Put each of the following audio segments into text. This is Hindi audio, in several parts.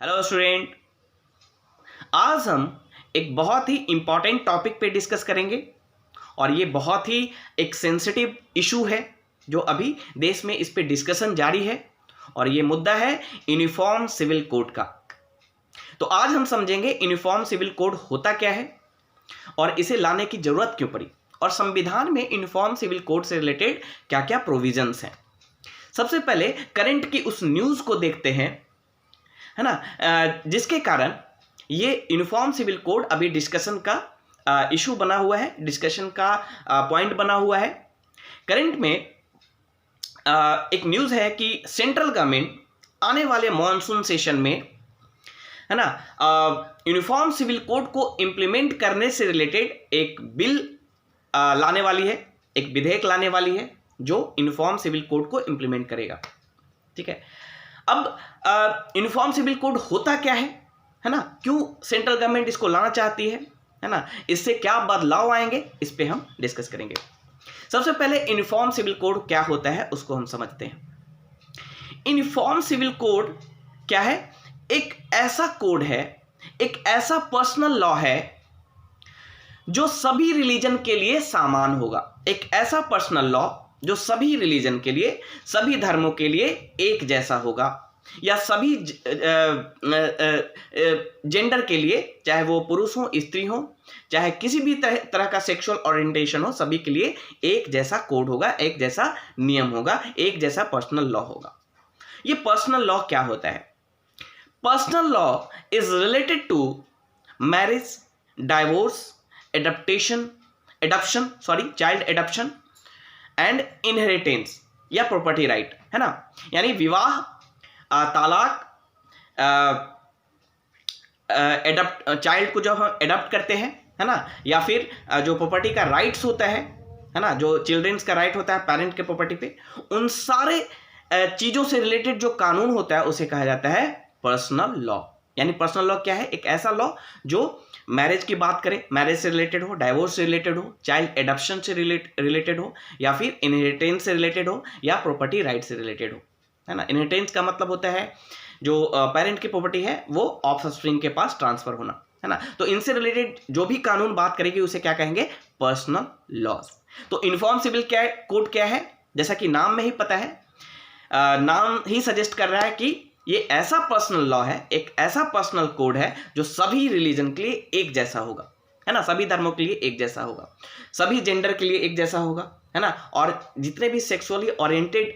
हेलो स्टूडेंट, आज हम एक बहुत ही इम्पॉर्टेंट टॉपिक पे डिस्कस करेंगे और ये बहुत ही एक सेंसिटिव इशू है जो अभी देश में इस पे डिस्कशन जारी है और ये मुद्दा है यूनिफॉर्म सिविल कोड का। तो आज हम समझेंगे यूनिफॉर्म सिविल कोड होता क्या है और इसे लाने की जरूरत क्यों पड़ी और संविधान में यूनिफॉर्म सिविल कोड से रिलेटेड क्या क्या प्रोविजंस हैं। सबसे पहले करंट की उस न्यूज़ को देखते हैं, है ना, जिसके कारण ये यूनिफॉर्म सिविल कोड अभी डिस्कशन का इशू बना हुआ है, डिस्कशन का पॉइंट बना हुआ है। करंट में एक न्यूज़ है कि सेंट्रल गवर्नमेंट आने वाले मॉनसून सेशन में, है ना, यूनिफॉर्म सिविल कोड को इम्प्लीमेंट करने से रिलेटेड एक बिल लाने वाली है, एक विधेयक लाने वाली है जो यूनिफॉर्म सिविल कोड को इम्प्लीमेंट करेगा। ठीक है, अब यूनिफॉर्म सिविल कोड होता क्या है ना, क्यों सेंट्रल गवर्नमेंट इसको लाना चाहती है ना, इससे क्या बदलाव आएंगे, इस पे हम डिस्कस करेंगे। सबसे पहले यूनिफॉर्म सिविल कोड क्या होता है उसको हम समझते हैं। यूनिफॉर्म सिविल कोड क्या है? एक ऐसा कोड है, एक ऐसा पर्सनल लॉ है जो सभी रिलीजन के लिए समान होगा। एक ऐसा पर्सनल लॉ जो सभी रिलीजन के लिए, सभी धर्मों के लिए एक जैसा होगा, या सभी जेंडर के लिए, चाहे वो पुरुष हो, स्त्री हो, चाहे किसी भी तरह का सेक्सुअल ओरिएंटेशन हो, सभी के लिए एक जैसा कोड होगा, एक जैसा नियम होगा, एक जैसा पर्सनल लॉ होगा। ये पर्सनल लॉ क्या होता है? Personal law is related to marriage, divorce, child adoption and inheritance या प्रॉपर्टी राइट, है ना। यानी विवाह, तालाक, चाइल्ड को जब हम एडॉप्ट करते हैं, है ना, या फिर जो प्रॉपर्टी का राइट्स होता है ना, जो चिल्ड्रंस का राइट होता है पेरेंट के प्रॉपर्टी पे, उन सारे चीज़ों से रिलेटेड जो कानून होता है उसे कहा जाता है पर्सनल लॉ। यानी पर्सनल लॉ क्या है? एक ऐसा लॉ जो मैरिज की बात करे, मैरिज से रिलेटेड हो, डाइवोर्स से रिलेटेड हो, चाइल्ड एडॉप्शन से रिलेटेड हो, या फिर इनहेरिटेंस से रिलेटेड हो, या प्रॉपर्टी राइट से रिलेटेड हो, है ना। इनहेरिटेंस का मतलब होता है जो पेरेंट की प्रॉपर्टी है वो ऑफस्प्रिंग के पास ट्रांसफर होना, है ना। तो इनसे रिलेटेड जो भी कानून बात करेगी उसे क्या कहेंगे? Personal laws. तो यूनिफॉर्म सिविल कोड क्या है? जैसा कि नाम में ही पता है, नाम ही सजेस्ट कर रहा है कि ये ऐसा पर्सनल लॉ है, एक ऐसा पर्सनल कोड है जो सभी रिलीजन के लिए एक जैसा होगा, है ना, सभी धर्मों के लिए एक जैसा होगा, सभी जेंडर के लिए एक जैसा होगा, है ना, और जितने भी सेक्सुअली ओरिएंटेड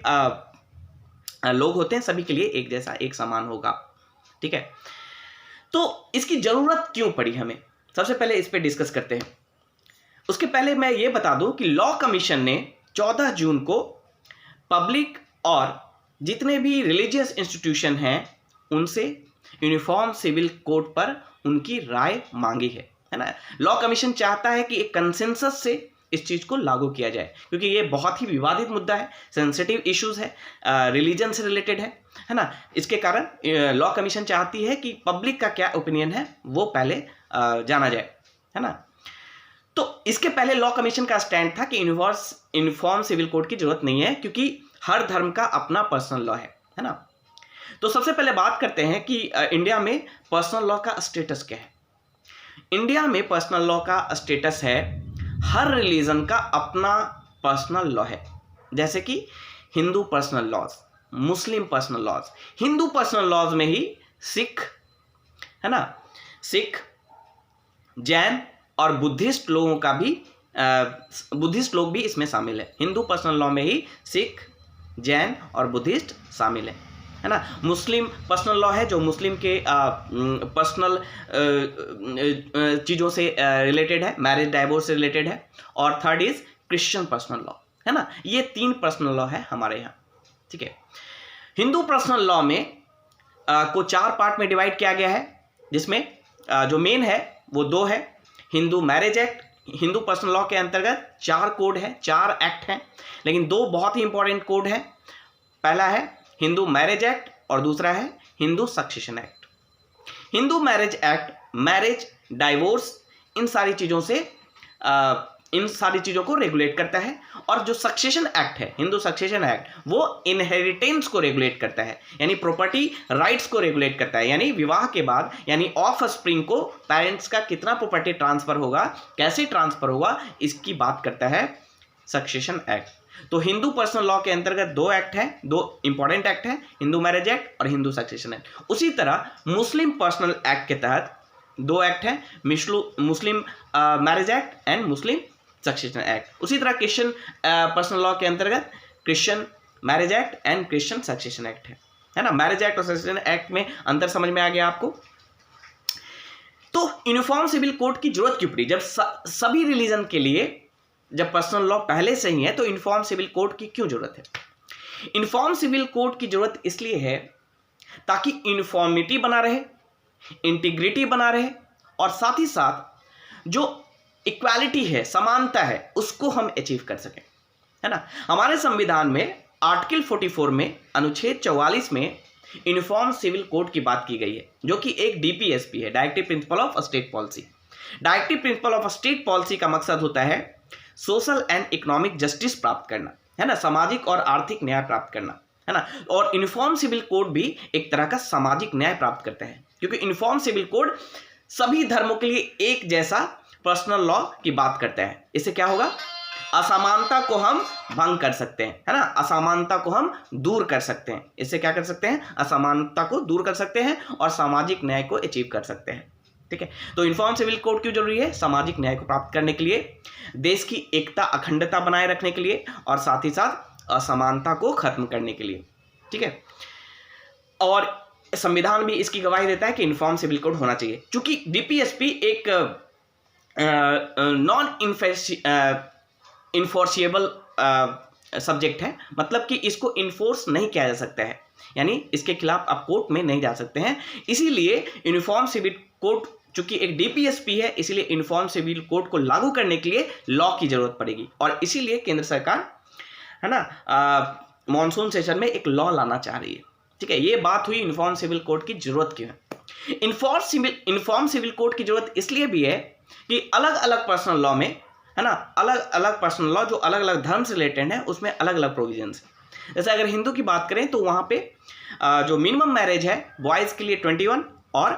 लोग होते हैं सभी के लिए एक जैसा, एक समान होगा। ठीक है, तो इसकी जरूरत क्यों पड़ी हमें, सबसे पहले इस पे डिस्कस करते हैं। उसके पहले मैं ये बता दूं कि लॉ कमीशन ने 14 जून को पब्लिक और जितने भी रिलीजियस इंस्टीट्यूशन हैं उनसे यूनिफॉर्म सिविल कोड पर उनकी राय मांगी है ना। लॉ कमीशन चाहता है कि एक कंसेंसस से इस चीज़ को लागू किया जाए, क्योंकि ये बहुत ही विवादित मुद्दा है, सेंसिटिव इश्यूज है, रिलीजन से रिलेटेड है ना। इसके कारण लॉ कमीशन चाहती है कि पब्लिक का क्या ओपिनियन है वो पहले जाना जाए, है ना। तो इसके पहले लॉ कमीशन का स्टैंड था कि यूनिफॉर्म सिविल कोड की जरूरत नहीं है, क्योंकि हर धर्म का अपना पर्सनल लॉ है ना। तो सबसे पहले बात करते हैं कि इंडिया में पर्सनल लॉ का स्टेटस क्या है। इंडिया में पर्सनल लॉ का स्टेटस है, हर रिलीजन का अपना पर्सनल लॉ है। जैसे कि Hindu personal laws, Muslim personal laws. Hindu personal laws में ही सिख, है ना, सिख, जैन और बुद्धिस्ट लोगों का भी, बुद्धिस्ट लोग भी इसमें शामिल है। हिंदू पर्सनल लॉ में ही सिख, जैन और बुद्धिस्ट शामिल है ना। मुस्लिम पर्सनल लॉ है जो मुस्लिम के पर्सनल चीज़ों से रिलेटेड है, मैरिज डाइवोर्स से रिलेटेड है। और third is Christian personal law, है ना। ये 3 पर्सनल लॉ है हमारे यहाँ। ठीक है, हिंदू पर्सनल लॉ में को 4 पार्ट में डिवाइड किया गया है, जिसमें जो मेन है वो 2 है। Hindu marriage act, Hindu personal law के अंतर्गत 4 कोड है, 4 एक्ट हैं, लेकिन 2 बहुत ही इंपॉर्टेंट कोड है। पहला है हिंदू मैरिज एक्ट और दूसरा है Hindu succession act. Hindu marriage act marriage, divorce, इन सारी चीज़ों से इन सारी चीज़ों को रेगुलेट करता है। और जो सक्सेशन एक्ट है, हिंदू सक्सेशन एक्ट, वो इनहेरिटेंस को रेगुलेट करता है, यानी प्रॉपर्टी राइट्स को रेगुलेट करता है, यानी विवाह के बाद यानी ऑफ स्प्रिंग को पेरेंट्स का कितना प्रॉपर्टी ट्रांसफर होगा, कैसे ट्रांसफर होगा, इसकी बात करता है सक्सेशन एक्ट। तो हिंदू पर्सनल लॉ के अंतर्गत दो एक्ट हैं, दो इंपॉर्टेंट एक्ट हैं, हिंदू मैरिज एक्ट और हिंदू सक्सेशन एक्ट। उसी तरह मुस्लिम पर्सनल एक्ट के तहत दो एक्ट हैं, मुस्लिम marriage act and Muslim succession act. उसी तरह क्रिश्चियन पर्सनल लॉ के अंतर्गत Christian marriage act and Christian succession act है ना। मैरिज एक्ट और सक्सेशन एक्ट में अंतर समझ में आ गया आपको। तो यूनिफॉर्म सिविल कोड की जरूरत क्यों पड़ी? जब सभी रिलीजन के लिए जब पर्सनल लॉ पहले से ही है तो यूनिफॉर्म सिविल कोड की क्यों जरूरत है? यूनिफॉर्म सिविल कोड की जरूरत इसलिए है ताकि यूनिफॉर्मिटी बना रहे, इंटीग्रिटी बना रहे, और साथ ही साथ जो इक्वालिटी है, समानता है, उसको हम अचीव कर सकें, है ना। हमारे संविधान में आर्टिकल 44 में अनुच्छेद 44 में यूनिफॉर्म सिविल कोड की बात की गई है, जो कि एक डीपीएसपी है, directive principle of state policy. Directive principle of state policy का मकसद होता है सोशल एंड इकोनॉमिक जस्टिस प्राप्त करना, है ना, सामाजिक और आर्थिक न्याय प्राप्त करना, है ना। और यूनिफॉर्म सिविल कोड भी एक तरह का सामाजिक न्याय प्राप्त करता है, क्योंकि यूनिफॉर्म सिविल कोड सभी धर्मों के लिए एक जैसा पर्सनल लॉ की बात करता है। इससे क्या होगा? असमानता को हम भंग कर सकते हैं, है ना, असमानता को हम दूर कर सकते हैं। इससे क्या कर सकते हैं? असमानता को दूर कर सकते हैं और सामाजिक न्याय को अचीव कर सकते हैं, ठीक है। तो यूनिफॉर्म सिविल कोड क्यों जरूरी है? सामाजिक न्याय को प्राप्त करने के लिए, देश की एकता अखंडता बनाए रखने के लिए, और साथ ही साथ असमानता को खत्म करने के लिए, ठीक है। और संविधान भी इसकी गवाही देता है कि यूनिफॉर्म सिविल कोड होना चाहिए। चूंकि डीपीएसपी एक नॉन इन्फोर्सिएबल सब्जेक्ट है, मतलब कि इसको इन्फोर्स नहीं किया जा सकता है, यानी इसके खिलाफ आप कोर्ट में नहीं जा सकते हैं। इसीलिए यूनिफॉर्म सिविल कोड चूंकि एक डीपीएसपी है, इसीलिए यूनिफॉर्म सिविल कोड को लागू करने के लिए लॉ की जरूरत पड़ेगी, और इसीलिए केंद्र सरकार, है ना, मॉनसून सेशन में एक लॉ लाना चाह रही है, ठीक है। ये बात हुई यूनिफॉर्म सिविल कोड की जरूरत क्यों है। यूनिफॉर्म सिविल कोड की जरूरत इसलिए भी है कि अलग अलग पर्सनल लॉ में, है ना, अलग अलग पर्सनल लॉ जो अलग अलग धर्म से रिलेटेड है, उसमें अलग अलग प्रोविजंस हैं। जैसे अगर हिंदू की बात करें तो वहाँ पे जो मिनिमम मैरिज है बॉयज़ के लिए 21 और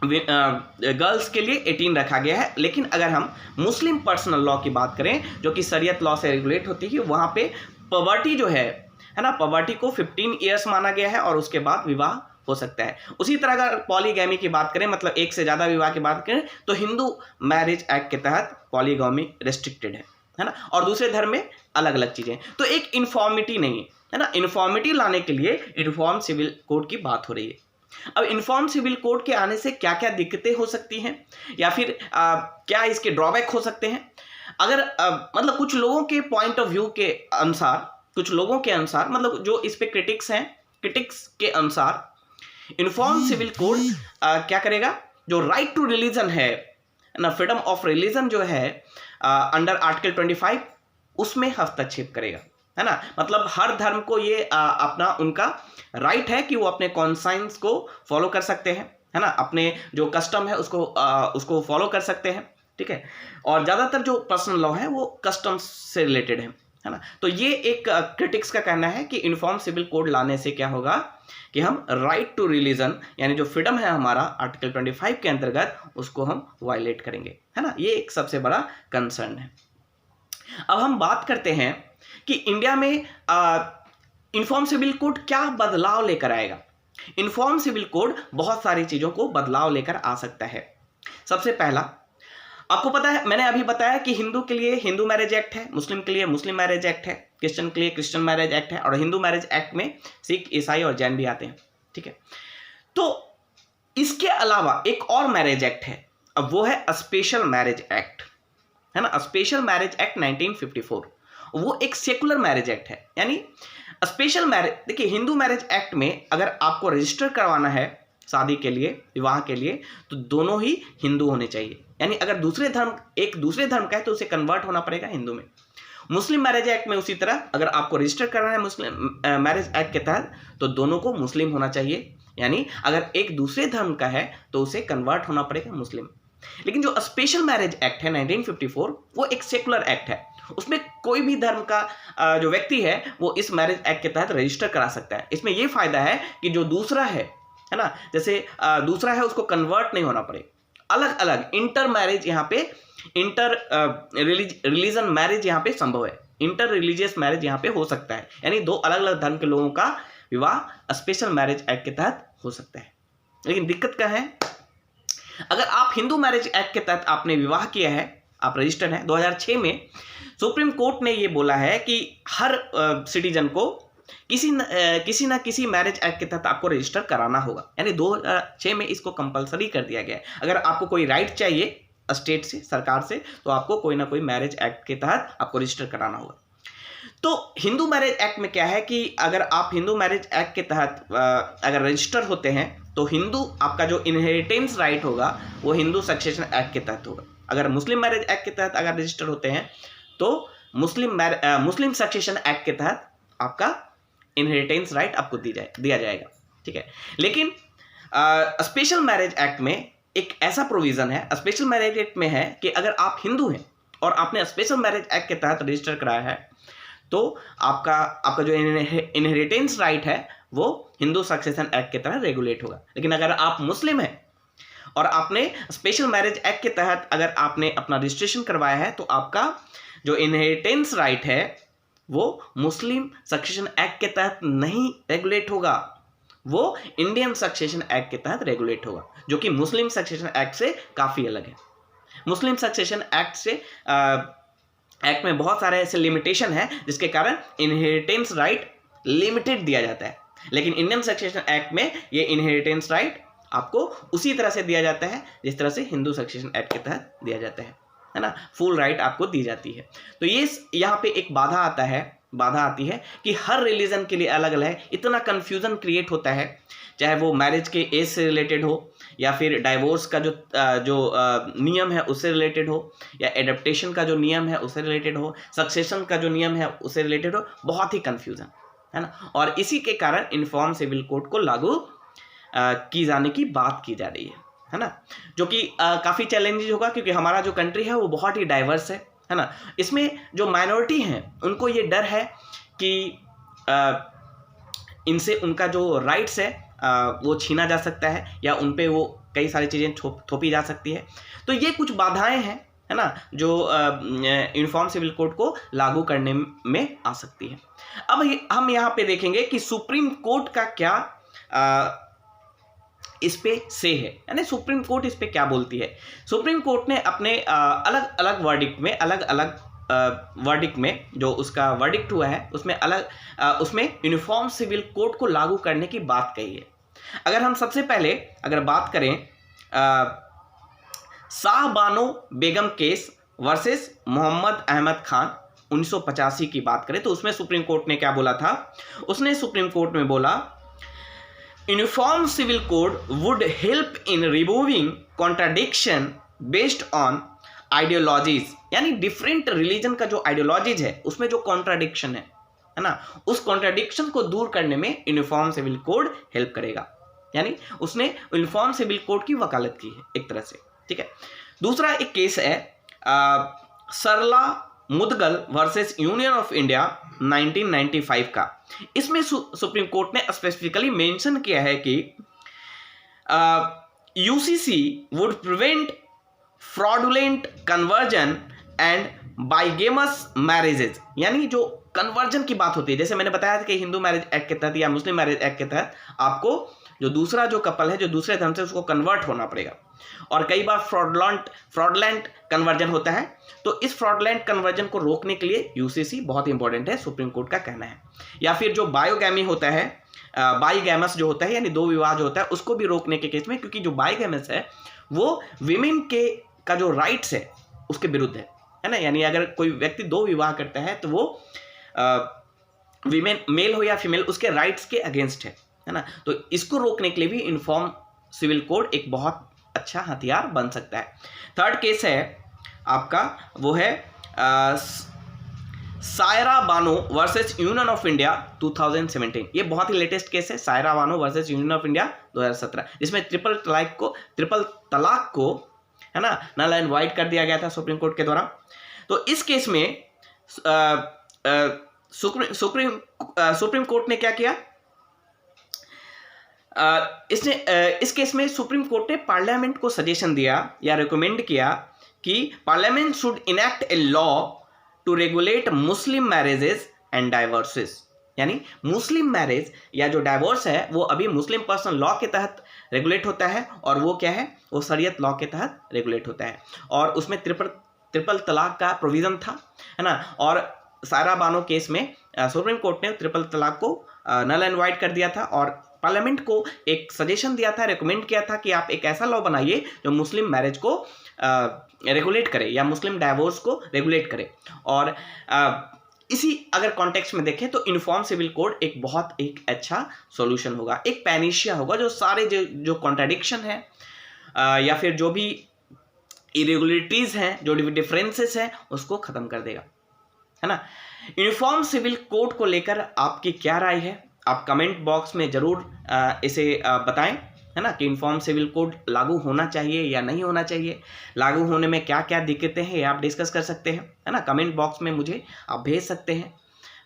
गर्ल्स के लिए 18 रखा गया है। लेकिन अगर हम मुस्लिम पर्सनल लॉ की बात करें, जो कि शरीयत लॉ से रेगुलेट होती है, वहाँ पे पॉवर्टी जो है ना, पॉवर्टी को 15 ईयर्स माना गया है और उसके बाद विवाह हो सकता है। उसी तरह अगर पॉलीगैमी की बात करें, मतलब एक से ज़्यादा विवाह की बात करें, तो हिंदू मैरिज एक्ट के तहत पॉलीगैमी रिस्ट्रिक्टेड है ना, और दूसरे धर्म में अलग अलग चीज़ें। तो एक इन्फॉर्मिटी नहीं है ना, इन्फॉर्मिटी लाने के लिए यूनिफॉर्म सिविल कोड की बात हो रही है। अब यूनिफॉर्म सिविल कोड के आने से क्या क्या दिक्कतें हो सकती हैं, या फिर क्या इसके ड्रॉबैक हो सकते हैं? अगर मतलब कुछ लोगों के पॉइंट ऑफ व्यू के अनुसार, मतलब जो इस पे क्रिटिक्स हैं, क्रिटिक्स के अनुसार यूनिफॉर्म सिविल कोड क्या करेगा? जो राइट टू रिलीजन है ना, फ्रीडम ऑफ रिलीजन जो है अंडर आर्टिकल 25, उसमें हस्तक्षेप करेगा, है ना। मतलब हर धर्म को ये अपना उनका राइट है कि वो अपने कॉन्साइंस को फॉलो कर सकते हैं, है ना, अपने जो कस्टम है उसको फॉलो कर सकते हैं, ठीक है। और ज़्यादातर जो पर्सनल लॉ है वो कस्टम्स से रिलेटेड है ना। तो ये एक क्रिटिक्स का कहना है कि यूनिफॉर्म सिविल कोड लाने से क्या होगा कि हम राइट टू रिलीजन, यानी जो फ्रीडम है हमारा आर्टिकल 25 के अंतर्गत, उसको हम वायलेट करेंगे, है ना। ये एक सबसे बड़ा कंसर्न है। अब हम बात करते हैं कि इंडिया में यूनिफॉर्म सिविल कोड क्या बदलाव लेकर आएगा। यूनिफॉर्म सिविल कोड बहुत सारी चीज़ों को बदलाव लेकर आ सकता है। सबसे पहला, आपको पता है, मैंने अभी बताया कि हिंदू के लिए हिंदू मैरिज एक्ट है, मुस्लिम के लिए मुस्लिम मैरिज एक्ट है, क्रिश्चियन के लिए क्रिश्चियन मैरिज एक्ट है, और हिंदू मैरिज एक्ट में सिख, ईसाई और जैन भी आते हैं, ठीक है। तो इसके अलावा एक और मैरिज एक्ट है, अब वो है स्पेशल मैरिज एक्ट, है ना, स्पेशल मैरिज एक्ट 1954। वो एक सेकुलर मैरिज एक्ट है, यानी स्पेशल मैरिज, देखिए हिंदू मैरिज एक्ट में अगर आपको रजिस्टर करवाना है शादी के लिए, विवाह के लिए, तो दोनों ही हिंदू होने चाहिए, यानी अगर एक दूसरे धर्म का है तो उसे कन्वर्ट होना पड़ेगा हिंदू में। मुस्लिम मैरिज एक्ट में उसी तरह अगर आपको रजिस्टर करना है मुस्लिम मैरिज एक्ट के तहत, तो दोनों को मुस्लिम होना चाहिए, यानी अगर एक दूसरे धर्म का है तो उसे कन्वर्ट होना पड़ेगा मुस्लिम। लेकिन जो स्पेशल मैरिज एक्ट है 1954 वो एक सेकुलर एक्ट है, उसमें कोई भी धर्म का जो व्यक्ति है वो इस मैरिज एक्ट के तहत रजिस्टर करा सकता है। इसमें ये फायदा है कि जो दूसरा है ना, जैसे दूसरा है उसको कन्वर्ट नहीं होना पड़े। अलग अलग इंटर मैरिज यहाँ पे, इंटर रिलीजन मैरिज यहाँ पे संभव है, इंटर रिलीजियस मैरिज यहाँ पे हो सकता है, यानी दो अलग अलग धर्म के लोगों का विवाह स्पेशल मैरिज एक्ट के तहत हो सकता है। लेकिन दिक्कत क्या है, अगर आप हिंदू मैरिज एक्ट के तहत आपने विवाह किया है, आप रजिस्टर्ड हैं, 2006 में सुप्रीम कोर्ट ने ये बोला है कि हर सिटीजन को किसी ना किसी मैरिज एक्ट के तहत आपको रजिस्टर कराना होगा, यानी 2006 में इसको कंपलसरी कर दिया गया है। अगर आपको कोई राइट चाहिए स्टेट से, सरकार से, तो आपको कोई ना कोई मैरिज एक्ट के तहत आपको रजिस्टर कराना होगा। तो हिंदू मैरिज एक्ट में क्या है कि अगर आप हिंदू मैरिज एक्ट के तहत अगर रजिस्टर होते हैं तो हिंदू आपका जो इनहेरिटेंस राइट होगा वो हिंदू सक्सेशन एक्ट के तहत होगा। अगर मुस्लिम मैरिज एक्ट के तहत अगर रजिस्टर होते हैं तो मुस्लिम सक्सेशन एक्ट के तहत आपका इनहेरिटेंस राइट आपको दिया जाएगा, ठीक है। लेकिन स्पेशल मैरिज एक्ट में एक ऐसा प्रोविजन है, स्पेशल मैरिज एक्ट में है कि अगर आप हिंदू हैं और आपने स्पेशल मैरिज एक्ट के तहत रजिस्टर कराया है तो आपका जो इनहेरिटेंस राइट है वो हिंदू सक्सेशन एक्ट के तहत रेगुलेट होगा। लेकिन अगर आप मुस्लिम हैं और आपने स्पेशल मैरिज एक्ट के तहत अगर आपने अपना रजिस्ट्रेशन करवाया है तो आपका जो इनहेरिटेंस राइट है वो मुस्लिम सक्सेशन एक्ट के तहत नहीं रेगुलेट होगा, वो इंडियन सक्सेशन एक्ट के तहत रेगुलेट होगा, जो कि मुस्लिम सक्सेशन एक्ट से काफ़ी अलग है। मुस्लिम सक्सेशन एक्ट से एक्ट में बहुत सारे ऐसे लिमिटेशन है जिसके कारण इनहेरिटेंस राइट लिमिटेड दिया जाता है, लेकिन इंडियन सक्सेशन एक्ट में ये इनहेरिटेंस राइट आपको उसी तरह से दिया जाता है जिस तरह से हिंदू सक्सेशन एक्ट के तहत दिया जाता है ना, फुल राइट आपको दी जाती है। तो ये यहाँ पे एक बाधा आती है कि हर रिलीजन के लिए अलग अलग है, इतना कन्फ्यूज़न क्रिएट होता है, चाहे वो मैरिज के एज से रिलेटेड हो या फिर डाइवोर्स का जो नियम है उससे रिलेटेड हो या एडप्टेशन का जो नियम है उससे रिलेटेड हो, सक्सेशन का जो नियम है उससे रिलेटेड हो, बहुत ही कन्फ्यूज़न है ना। और इसी के कारण यूनिफॉर्म सिविल कोड को लागू की जाने की बात की जा रही है ना, जो कि काफ़ी चैलेंजेस होगा क्योंकि हमारा जो कंट्री है वो बहुत ही डाइवर्स है ना। इसमें जो माइनॉरिटी हैं उनको ये डर है कि इनसे उनका जो राइट्स है वो छीना जा सकता है या उन पे वो कई सारी चीज़ें थोपी जा सकती है। तो ये कुछ बाधाएं हैं है ना जो यूनिफॉर्म सिविल कोड को लागू करने में आ सकती है। अब हम यहाँ पे देखेंगे कि सुप्रीम कोर्ट का क्या इस पे से है, यानी सुप्रीम कोर्ट इस पे क्या बोलती है। सुप्रीम कोर्ट ने अपने अलग अलग वर्डिक्ट में जो उसका वर्डिक्ट हुआ है उसमें यूनिफॉर्म सिविल कोड को लागू करने की बात कही है। अगर हम सबसे पहले अगर बात करें शाह बानो बेगम केस वर्सेस मोहम्मद अहमद खान 1985 की बात करें तो उसमें सुप्रीम कोर्ट ने क्या बोला था, उसने सुप्रीम कोर्ट में बोला uniform civil code would help in removing contradiction based on ideologies, यानी डिफरेंट रिलीजन का जो आइडियोलॉजीज है उसमें जो कॉन्ट्राडिक्शन है ना, उस कॉन्ट्राडिक्शन को दूर करने में यूनिफॉर्म सिविल कोड हेल्प करेगा। यानी उसने यूनिफॉर्म सिविल कोड की वकालत की है एक तरह से, ठीक है। दूसरा एक केस है Sarla Mudgal versus union of India 1995 का। इसमें सुप्रीम कोर्ट ने स्पेसिफिकली मेंशन किया है कि UCC would prevent fraudulent conversion and bigamous marriages, यानी जो कन्वर्जन की बात होती है, जैसे मैंने बताया था कि हिंदू मैरिज एक्ट के तहत या मुस्लिम मैरिज एक्ट के तहत आपको जो दूसरा जो कपल है जो दूसरे धर्म से उसको कन्वर्ट होना पड़ेगा, और कई बार फ्रॉडलेंट कन्वर्जन होता है। तो इस फ्रॉडलेंट कन्वर्जन को रोकने के लिए यूसीसी बहुत इंपॉर्टेंट है, सुप्रीम कोर्ट का कहना है। या फिर जो बायोगैमी होता है, बाईगैमस जो होता है यानी दो विवाह जो होता है उसको भी रोकने के केस में, क्योंकि जो बाईगैमस है वो विमेन के का जो राइट्स है उसके विरुद्ध है ना। यानी अगर कोई व्यक्ति दो विवाह करता है तो वो विमेन मेल हो या फीमेल उसके राइट्स के अगेंस्ट है ना। तो इसको रोकने के लिए भी यूनिफॉर्म सिविल कोड एक बहुत अच्छा हथियार बन सकता है। थर्ड केस है आपका, वो है Saira Bano versus union of India 2017। ये बहुत ही लेटेस्ट केस है, Saira Bano versus union of India 2017, जिसमें ट्रिपल तलाक को है ना, नल एंड वाइड कर दिया गया था सुप्रीम कोर्ट के द्वारा। तो इस केस में सुप्रीम कोर्ट ने क्या किया, इस केस में सुप्रीम कोर्ट ने पार्लियामेंट को सजेशन दिया या रिकमेंड किया कि parliament should enact a law to regulate Muslim marriages and divorces. यानी मुस्लिम मैरिज या जो डाइवोर्स है वो अभी मुस्लिम पर्सनल लॉ के तहत रेगुलेट होता है, और वो क्या है, वो शरीयत लॉ के तहत रेगुलेट होता है, और उसमें ट्रिपल तलाक का प्रोविजन था, है ना। और सारा बानो केस में सुप्रीम कोर्ट ने ट्रिपल तलाक को नल एंड वाइड कर दिया था, और पार्लियामेंट को एक सजेशन दिया था, रिकमेंड किया था कि आप एक ऐसा लॉ बनाइए जो मुस्लिम मैरिज को रेगुलेट करे या मुस्लिम डाइवोर्स को रेगुलेट करे। और इसी अगर कॉन्टेक्स्ट में देखें तो यूनिफॉर्म सिविल कोड एक बहुत एक अच्छा सॉल्यूशन होगा, एक पैनिशिया होगा जो सारे जो कॉन्ट्राडिक्शन है या फिर जो भी इरेगुलरिटीज हैं, जो डिफरेंसेस हैं, उसको खत्म कर देगा, है ना। यूनिफॉर्म सिविल कोड को लेकर आपकी क्या राय है, आप कमेंट बॉक्स में जरूर इसे बताएं, है ना, कि यूनिफॉर्म सिविल कोड लागू होना चाहिए या नहीं होना चाहिए, लागू होने में क्या क्या दिक्कतें हैं आप डिस्कस कर सकते हैं, है ना, कमेंट बॉक्स में मुझे आप भेज सकते हैं,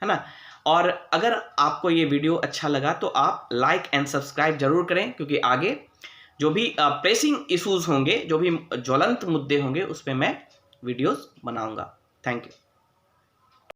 है ना। और अगर आपको ये वीडियो अच्छा लगा तो आप लाइक एंड सब्सक्राइब जरूर करें, क्योंकि आगे जो भी प्रेसिंग इश्यूज होंगे, जो भी ज्वलंत मुद्दे होंगे, उस पर मैं वीडियोस बनाऊंगा। Thank you.